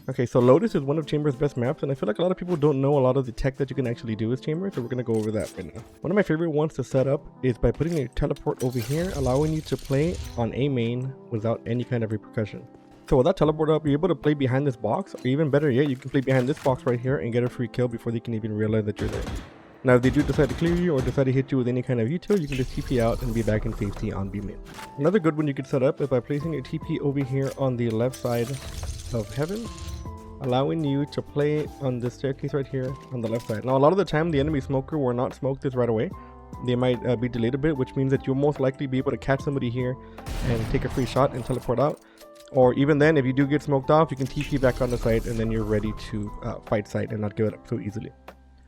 Okay, so Lotus is one of Chamber's best maps, and I feel like a lot of people don't know a lot of the tech that you can actually do with Chamber, so we're going to go over that right now. One of my favorite ones to set up is by putting a teleport over here, allowing you to play on A main without any kind of repercussion. So with that teleport up, you're able to play behind this box, or even better yet, you can play behind this box right here and get a free kill before they can even realize that you're there. Now if they do decide to clear you or decide to hit you with any kind of util, you can just TP out and be back in safety on B main. Another good one you could set up is by placing a TP over here on the left side of heaven, allowing you to play on the staircase right here on the left side. Now a lot of the time the enemy smoker will not smoke this right away. They might be delayed a bit, which means that you'll most likely be able to catch somebody here and take a free shot and teleport out. Or even then, if you do get smoked off, you can TP back on the site and then you're ready to fight site and not give it up so easily.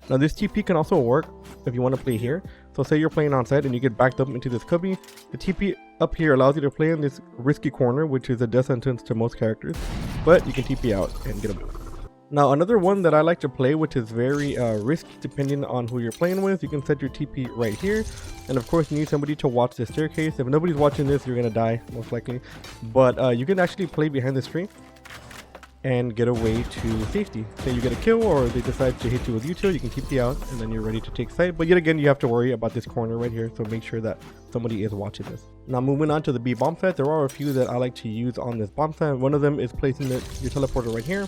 Now this TP can also work if you want to play here. So say you're playing on site and you get backed up into this cubby. The TP up here allows you to play in this risky corner, which is a death sentence to most characters, but you can TP out and get a move. Now another one that I like to play, which is very risky depending on who you're playing with, you can set your TP right here. And of course you need somebody to watch the staircase. If nobody's watching this, you're gonna die most likely. But you can actually play behind this tree and get away to safety. Say you get a kill or they decide to hit you with util, you can TP out and then you're ready to take site. But yet again, you have to worry about this corner right here, so make sure that somebody is watching this. Now moving on to the B bomb site, there are a few that I like to use on this bomb site. One of them is placing your teleporter right here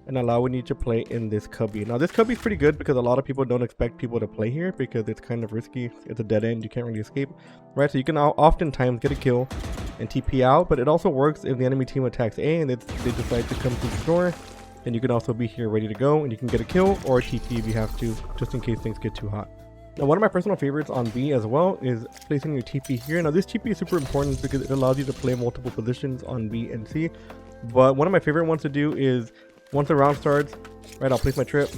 and allowing you to play in this cubby. Now this cubby is pretty good because a lot of people don't expect people to play here because it's kind of risky. It's a dead end, you can't really escape, right? So you can oftentimes get a kill and TP out, but it also works if the enemy team attacks A and they decide to come through the door, and you can also be here ready to go and you can get a kill or a TP if you have to, just in case things get too hot. Now one of my personal favorites on B as well is placing your TP here. Now this TP is super important because it allows you to play multiple positions on B and C, but one of my favorite ones to do is once the round starts, right, I'll place my trip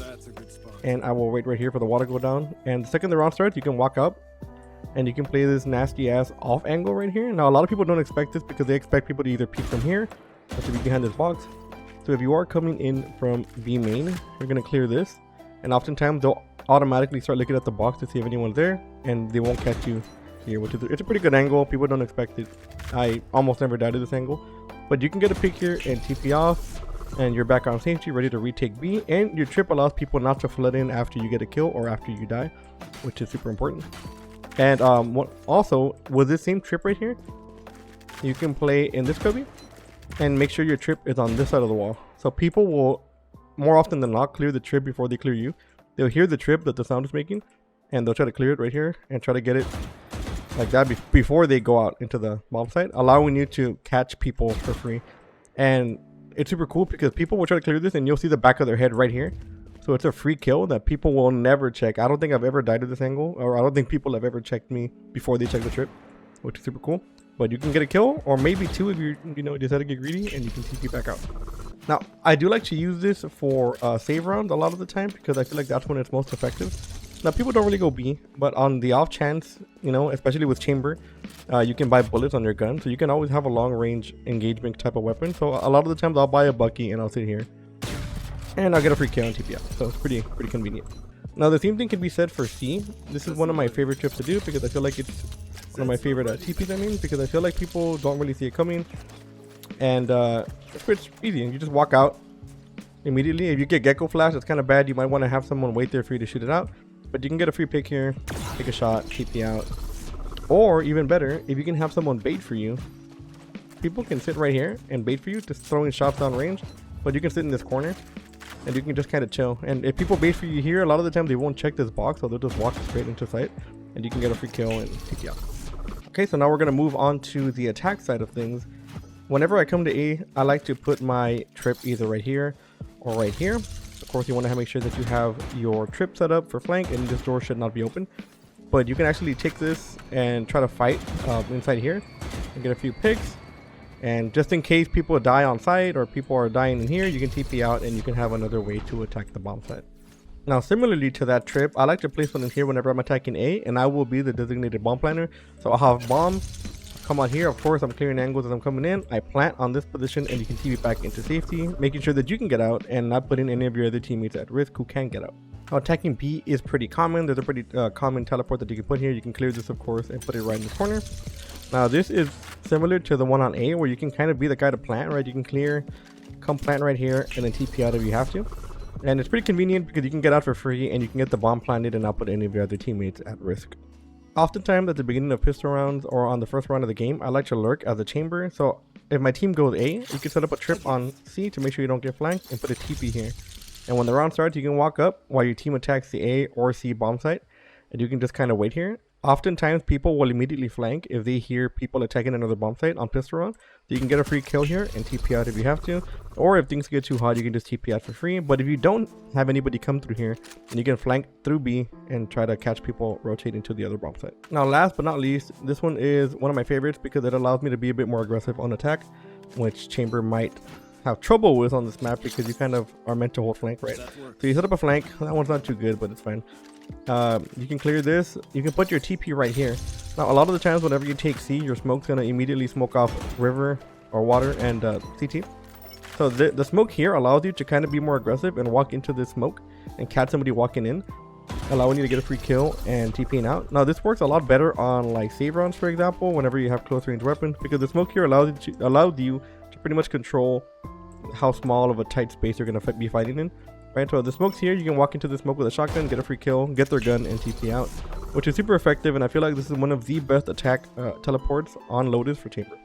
and I will wait right here for the water to go down, and the second the round starts you can walk up and you can play this nasty ass off angle right here. Now a lot of people don't expect this because they expect people to either peek from here or to be behind this box. So if you are coming in from B main, you're going to clear this, and oftentimes they'll automatically start looking at the box to see if anyone's there and they won't catch you here, which is it's a pretty good angle. People don't expect it. I almost never died to this angle, but you can get a pick here and TP off and you're back on safety ready to retake B, and your trip allows people not to flood in after you get a kill or after you die, which is super important. And also with this same trip right here, you can play in this cubby and make sure your trip is on this side of the wall. So people will more often than not clear the trip before they clear you. They'll hear the trip that the sound is making and they'll try to clear it right here and try to get it like that before they go out into the bomb site, allowing you to catch people for free. And it's super cool because people will try to clear this and you'll see the back of their head right here. So it's a free kill that people will never check. I don't think I've ever died to this angle, or I don't think people have ever checked me before they check the trip, which is super cool. But you can get a kill, or maybe two if you decide to get greedy, and you can TP back out. Now, I do like to use this for save rounds a lot of the time because I feel like that's when it's most effective. Now, people don't really go B, but on the off chance, especially with Chamber, you can buy bullets on your gun, so you can always have a long range engagement type of weapon. So a lot of the times I'll buy a Bucky and I'll sit here and I'll get a free kill and TP out. So it's pretty convenient. Now the same thing can be said for C. This is one of my favorite trips to do because I feel like it's one of my favorite TPs, because I feel like people don't really see it coming. And it's easy. You just walk out immediately. If you get Gecko Flash, it's kind of bad. You might want to have someone wait there for you to shoot it out. But you can get a free pick here, take a shot, TP out. Or even better, if you can have someone bait for you, people can sit right here and bait for you, just throwing shots down range. But you can sit in this corner and you can just kind of chill. And if people bait for you here, a lot of the time they won't check this box, so they'll just walk straight into sight and you can get a free kill and TP out. Okay, so now we're going to move on to the attack side of things. Whenever I come to A, I like to put my trip either right here or right here. Of course, you want to make sure that you have your trip set up for flank, and this door should not be open. But you can actually take this and try to fight inside here and get a few picks. And just in case people die on site or people are dying in here, you can TP out and you can have another way to attack the bomb site. Now, similarly to that trip, I like to place one in here whenever I'm attacking A, and I will be the designated bomb planner. So I'll have bomb come out here. Of course, I'm clearing angles as I'm coming in. I plant on this position and you can TP back into safety, making sure that you can get out and not putting any of your other teammates at risk who can get out. Now, attacking B is pretty common. There's a pretty common teleport that you can put here. You can clear this, of course, and put it right in the corner. Now, this is similar to the one on A, where you can kind of be the guy to plant, right? You can clear come plant right here, and then TP out if you have to. And it's pretty convenient because you can get out for free and you can get the bomb planted and not put any of your other teammates at risk. Oftentimes at the beginning of pistol rounds or on the first round of the game, I like to lurk as a chamber. So if my team goes A, you can set up a trip on C to make sure you don't get flanked and put a TP here. And when the round starts, you can walk up while your team attacks the A or C bomb site, and you can just kind of wait here. Oftentimes people will immediately flank if they hear people attacking another bomb site on pistol round. So you can get a free kill here and TP out if you have to. Or if things get too hot, you can just TP out for free. But if you don't have anybody come through here, then you can flank through B and try to catch people rotating to the other bomb site. Now last but not least, this one is one of my favorites because it allows me to be a bit more aggressive on attack, which Chamber might have trouble with on this map because you kind of are meant to hold flank, right? So you set up a flank. That one's not too good, but it's fine. You can clear this. You can put your TP right here. Now a lot of the times whenever you take C, your smoke's gonna immediately smoke off river or water and CT. So the smoke here allows you to kind of be more aggressive and walk into this smoke and catch somebody walking in, allowing you to get a free kill and TPing out. Now this works a lot better on like save rounds, for example, whenever you have close range weapons, because the smoke here allows you to pretty much control how small of a tight space you're going to be fighting in. Right, so the smoke's here, you can walk into the smoke with a shotgun, get a free kill, get their gun, and TP out, which is super effective, and I feel like this is one of the best attack teleports on Lotus for Chamber.